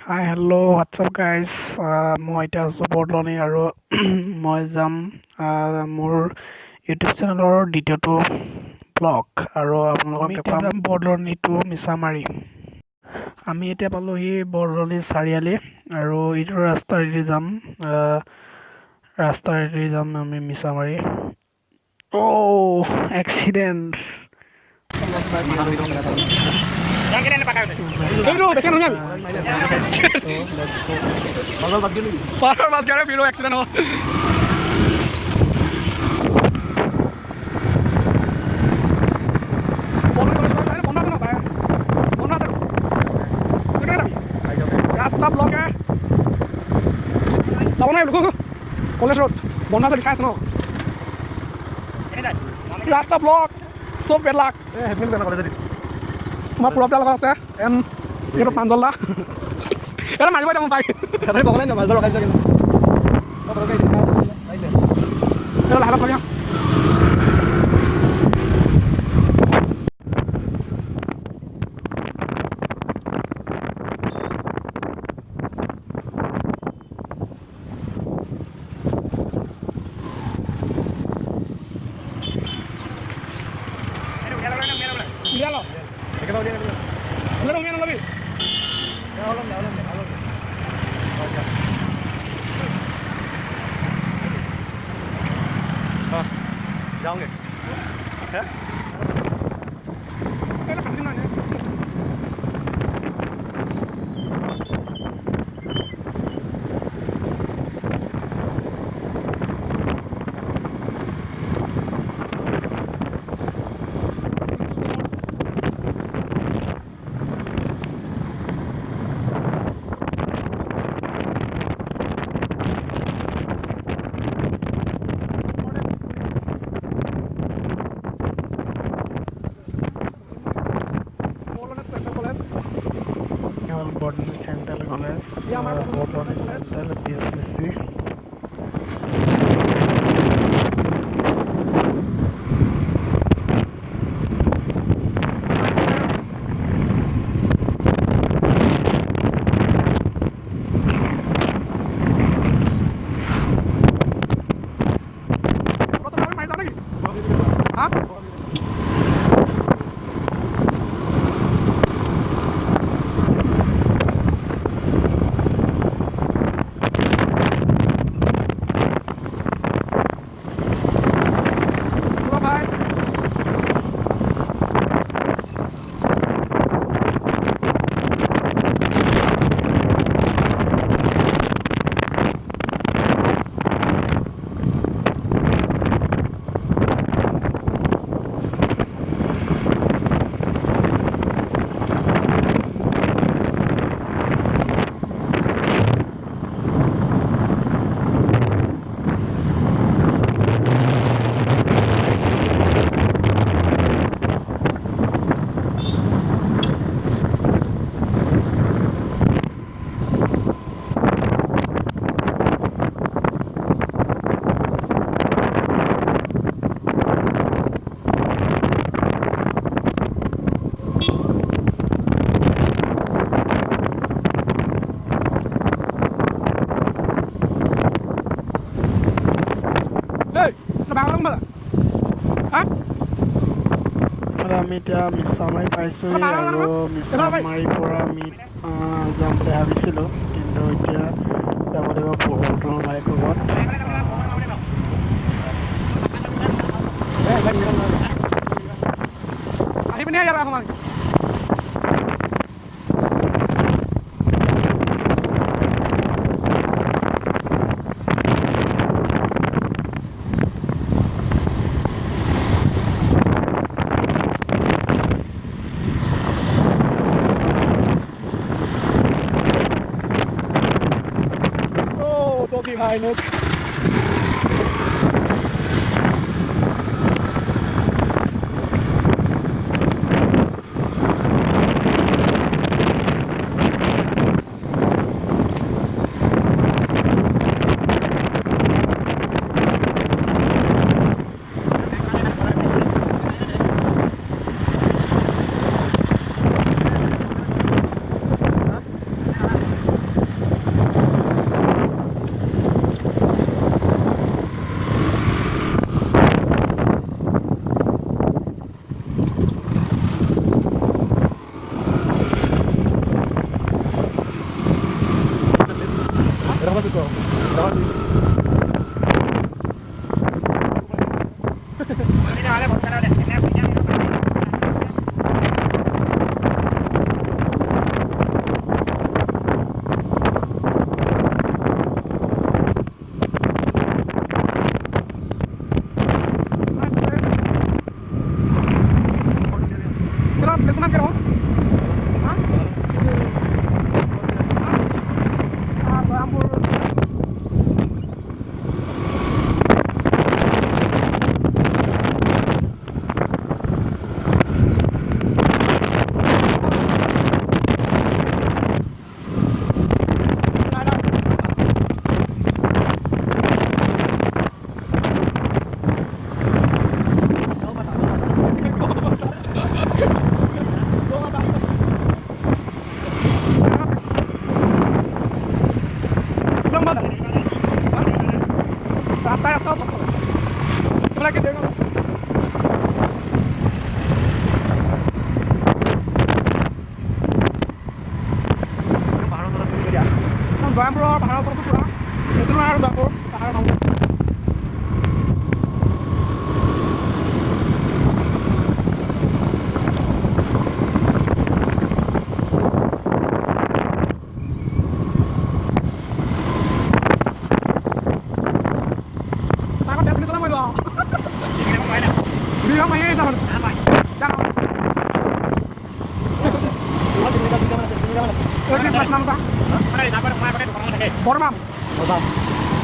Hi, hello, what's up guys? মই এতিয়া আছোঁ বৰদলনি আৰু মই যাম মোৰ ইউটিউব চেনেলৰ দ্বিতীয়টো ব্লগ আৰু আপোনালোকক এতিয়া যাম বৰদলনি টু মিছামাৰী। আমি এতিয়া পালোহি বৰদলনি চাৰিআলি আৰু এইটো ৰাস্তাৰেদি যাম আমি মিছামাৰী। এক্সিডেণ্ট কলেজ ৰোড বন্ধ আছে লিখা আছে ন ৰাস্তা ব্লক চব বেলাক তোমাৰ পুৰা লগা আছে এইটো পাঞ্জলদা এটা মাৰিব এতিয়া মই পাই লাহে লাহে जाओगे है Bordoloni Central College, Bordoloni Central BCC. আমি এতিয়া মিছামাৰী পাইছোঁহি আৰু মিছামাৰীৰ পৰা আমি যাম বুলি ভাবিছিলোঁ, কিন্তু এতিয়া যাব লাগিব বহুতৰ বাইকৰ ভাই লোক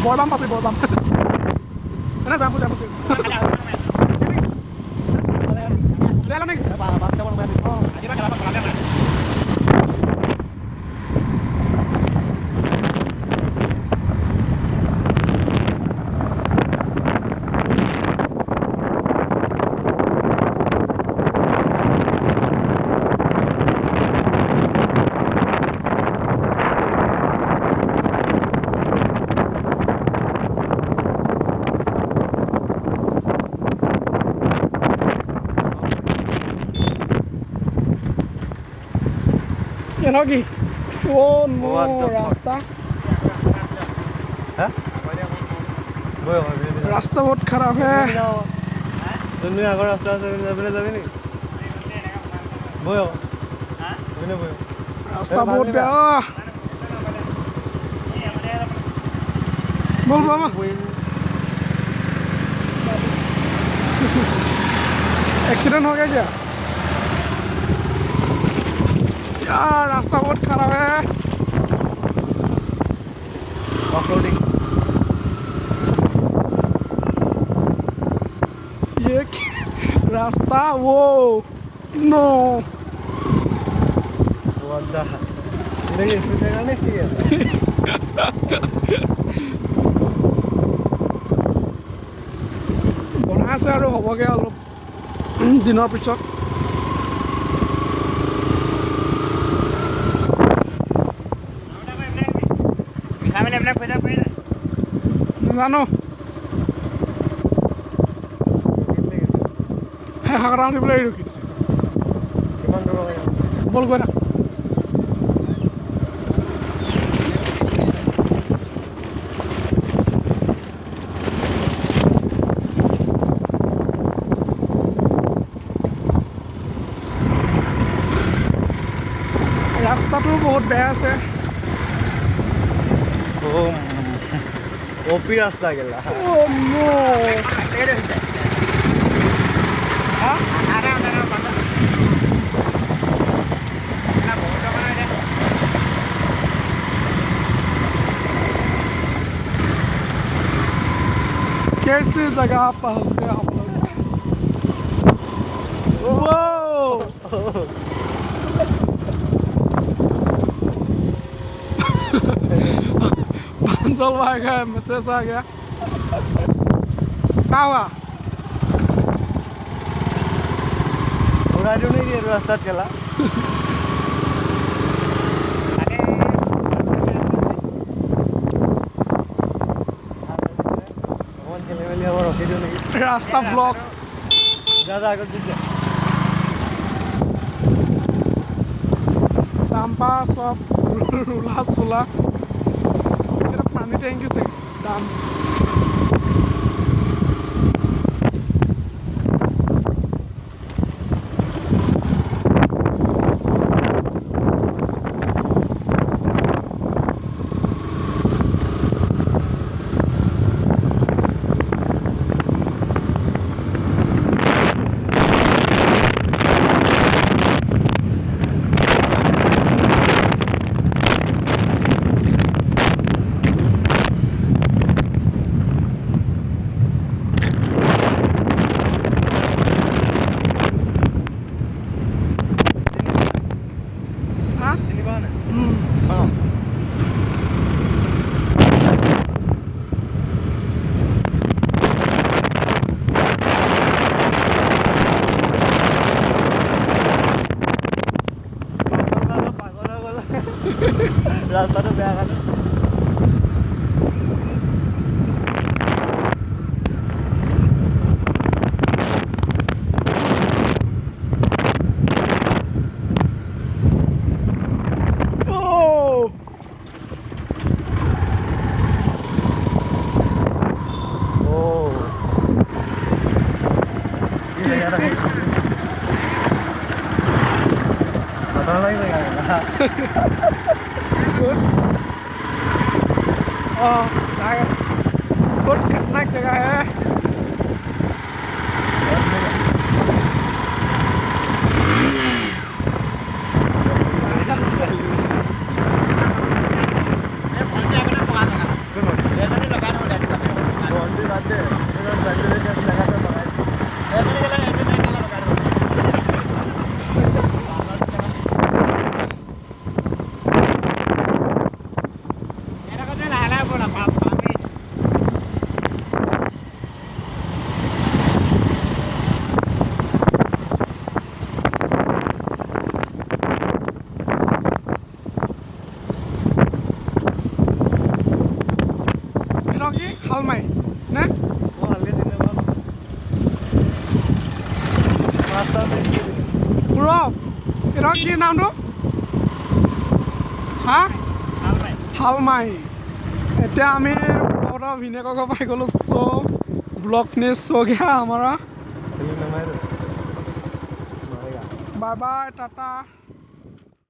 Borbam pasti borbam. Mana jambu jambu sih. Dalam nih. Lagi. Oh no, रास्ता रास्ता बहुत खराब है। दुनिया का रास्ता से जबने जमीन बोयो रास्ता बहुत बेया बोल बाबा एक्सीडेंट हो गया क्या यार रास्ता बहुत खराब है ऑफरोडिंग ये रास्ता वो नो वादा नहीं इसमें नहीं किया বনাই আছে আৰু হ'বগে অলপ দিনৰ পিছত জানো হাগৰা দিবলৈ ৰখি বল গৈ থাক ৰাস্তাটো বহুত বেয়া আছে ओपी रास्ता गेला ओ नो कैसी जगह पहुंच गए हम लोग वो जल आ गया मैसेज आ गया क्या हुआ उड़ाजो नहीं ये रास्ता चला रास्ता ब्लॉक ज़्यादा आगे दीजिए लांबा सब रुला सुला আমি টেংকি চাগে দাম ৰাস্তাটো বেয়া কাৰণে बहुत खतरनाक जगह है Halmai, ne? Bro, এটা কি নামটো? হা? হালমাই। এতিয়া আমি বড় ভিনেকক পাই গলো সো ब्लॉग फिनिश हो गया हमारा। Bye bye Tata.